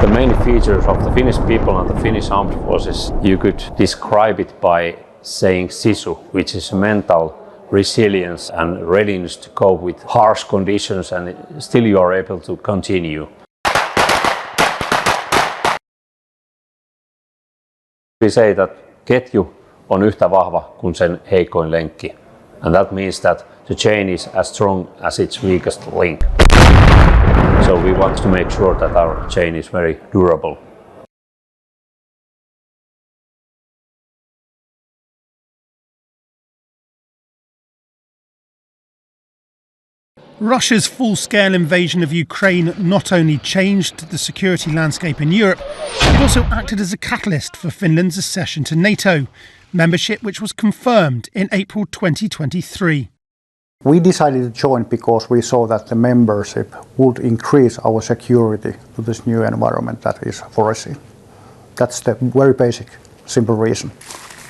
The main features of the Finnish people and the Finnish armed forces, you could describe it by saying Sisu, which is mental resilience and readiness to cope with harsh conditions, and still you are able to continue. We say that ketju on yhtä vahva kuin sen heikoin lenkki, and that means that the chain is as strong as its weakest link. So we want to make sure that our chain is very durable. Russia's full-scale invasion of Ukraine not only changed the security landscape in Europe, it also acted as a catalyst for Finland's accession to NATO, membership which was confirmed in April 2023. We decided to join because we saw that the membership would increase our security to this new environment that is foreseen. That's the very basic, simple reason.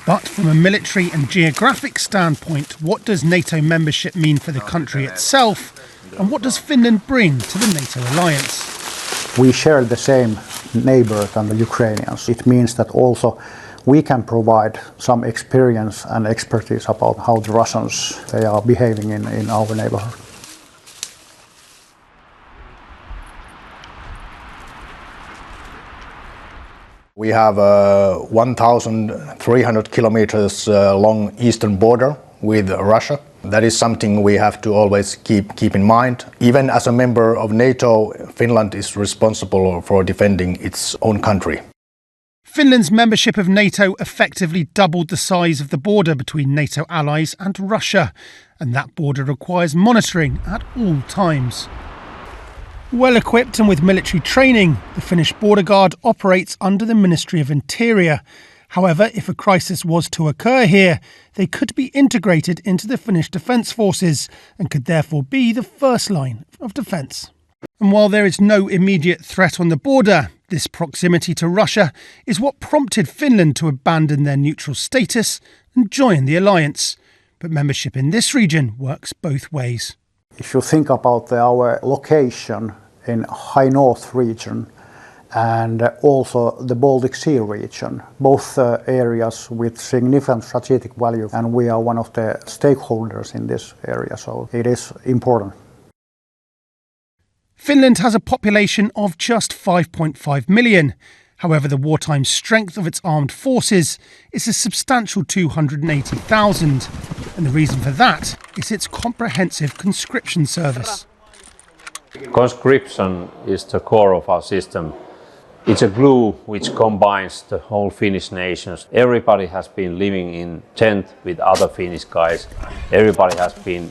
But from a military and geographic standpoint, what does NATO membership mean for the country itself? And what does Finland bring to the NATO Alliance? We share the same neighbour than the Ukrainians. It means that also we can provide some experience and expertise about how the Russians they are behaving in our neighbourhood. We have a 1,300 kilometers long eastern border with Russia. That is something we have to always keep in mind. Even as a member of NATO, Finland is responsible for defending its own country. Finland's membership of NATO effectively doubled the size of the border between NATO allies and Russia, and that border requires monitoring at all times. Well equipped and with military training, the Finnish border guard operates under the Ministry of Interior. However, if a crisis was to occur here, they could be integrated into the Finnish Defence Forces and could therefore be the first line of defence. And while there is no immediate threat on the border, this proximity to Russia is what prompted Finland to abandon their neutral status and join the alliance. But membership in this region works both ways. If you think about our location in High North region and also the Baltic Sea region, both areas with significant strategic value, and we are one of the stakeholders in this area, so it is important. Finland has a population of just 5.5 million. However, the wartime strength of its armed forces is a substantial 280,000. And the reason for that is its comprehensive conscription service. Conscription is the core of our system. It's a glue which combines the whole Finnish nation. Everybody has been living in tent with other Finnish guys. Everybody has been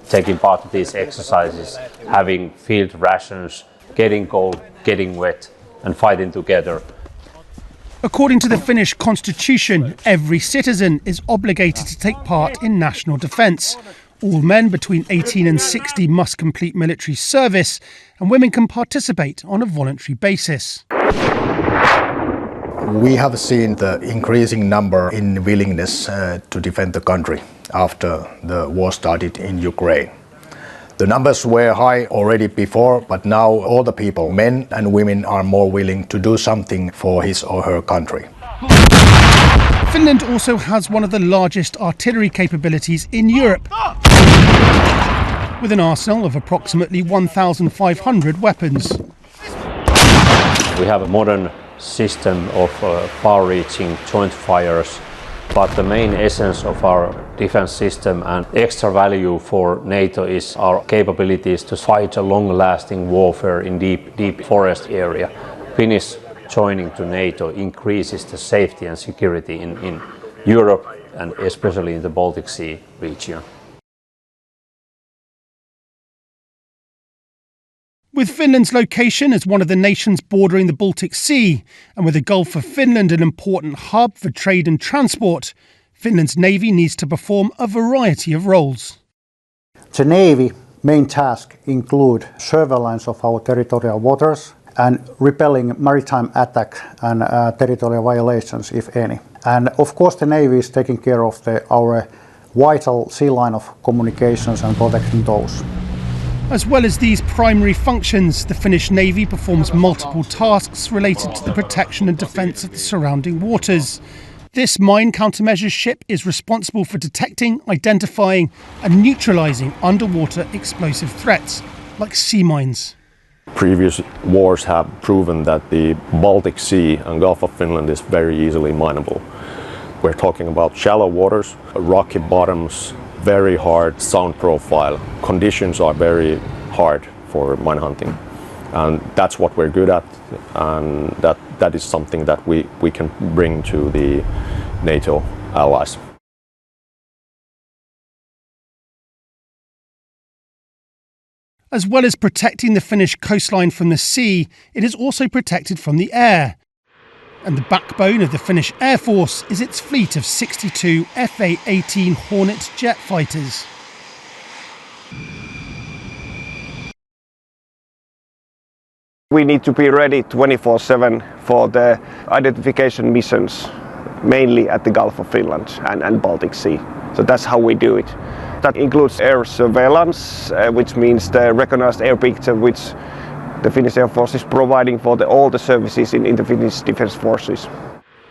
taking part in these exercises, having field rations, getting cold, getting wet, and fighting together. According to the Finnish constitution, every citizen is obligated to take part in national defence. All men between 18 and 60 must complete military service, and women can participate on a voluntary basis. We have seen the increasing number in willingness to defend the country after the war started in Ukraine. The numbers were high already before, but now all the people, men and women, are more willing to do something for his or her country. Finland also has one of the largest artillery capabilities in Europe, with an arsenal of approximately 1,500 weapons. We have a modern system of far-reaching joint fires, but the main essence of our defense system and extra value for NATO is our capabilities to fight a long-lasting warfare in deep forest area. Finnish joining to NATO increases the safety and security in Europe and especially in the Baltic Sea region. With Finland's location as one of the nations bordering the Baltic Sea, and with the Gulf of Finland an important hub for trade and transport, Finland's Navy needs to perform a variety of roles. The Navy main task include surveillance of our territorial waters and repelling maritime attack and territorial violations, if any. And of course the Navy is taking care of our vital sea line of communications and protecting those. As well as these primary functions, the Finnish Navy performs multiple tasks related to the protection and defence of the surrounding waters. This mine countermeasures ship is responsible for detecting, identifying and neutralising underwater explosive threats, like sea mines. Previous wars have proven that the Baltic Sea and Gulf of Finland is very easily mineable. We're talking about shallow waters, rocky bottoms, very hard sound profile. Conditions are very hard for mine hunting. And that's what we're good at, and that is something that we can bring to the NATO allies. As well as protecting the Finnish coastline from the sea, it is also protected from the air. And the backbone of the Finnish Air Force is its fleet of 62 FA-18 Hornet jet fighters. We need to be ready 24/7 for the identification missions, mainly at the Gulf of Finland and Baltic Sea. So that's how we do it. That includes air surveillance, which means the recognized air picture which the Finnish Air Force is providing for all the services in the Finnish Defence Forces.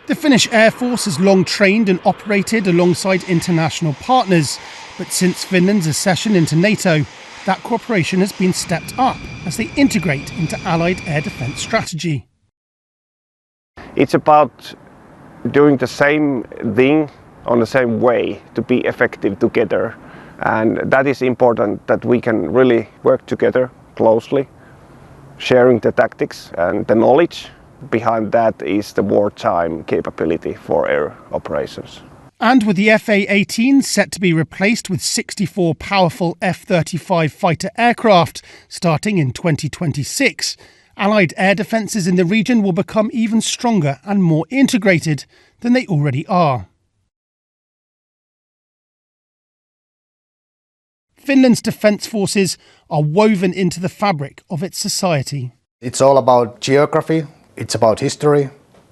The Finnish Air Force has long trained and operated alongside international partners, but since Finland's accession into NATO, that cooperation has been stepped up as they integrate into Allied air defence strategy. It's about doing the same thing on the same way to be effective together. And that is important, that we can really work together closely, sharing the tactics and the knowledge. Behind that is the wartime capability for air operations. And with the FA-18 set to be replaced with 64 powerful F-35 fighter aircraft starting in 2026, Allied air defences in the region will become even stronger and more integrated than they already are. Finland's defence forces are woven into the fabric of its society. It's all about geography, it's about history,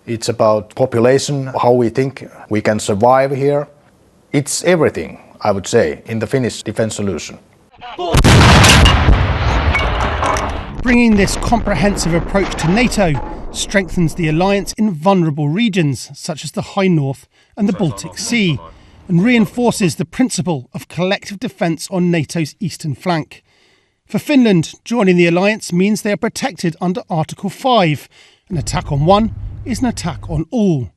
it's about population, how we think we can survive here. It's everything, I would say, in the Finnish defence solution. Bringing this comprehensive approach to NATO strengthens the alliance in vulnerable regions such as the High North and the Baltic Sea, and reinforces the principle of collective defence on NATO's eastern flank. For Finland, joining the alliance means they are protected under Article 5. An attack on one is an attack on all.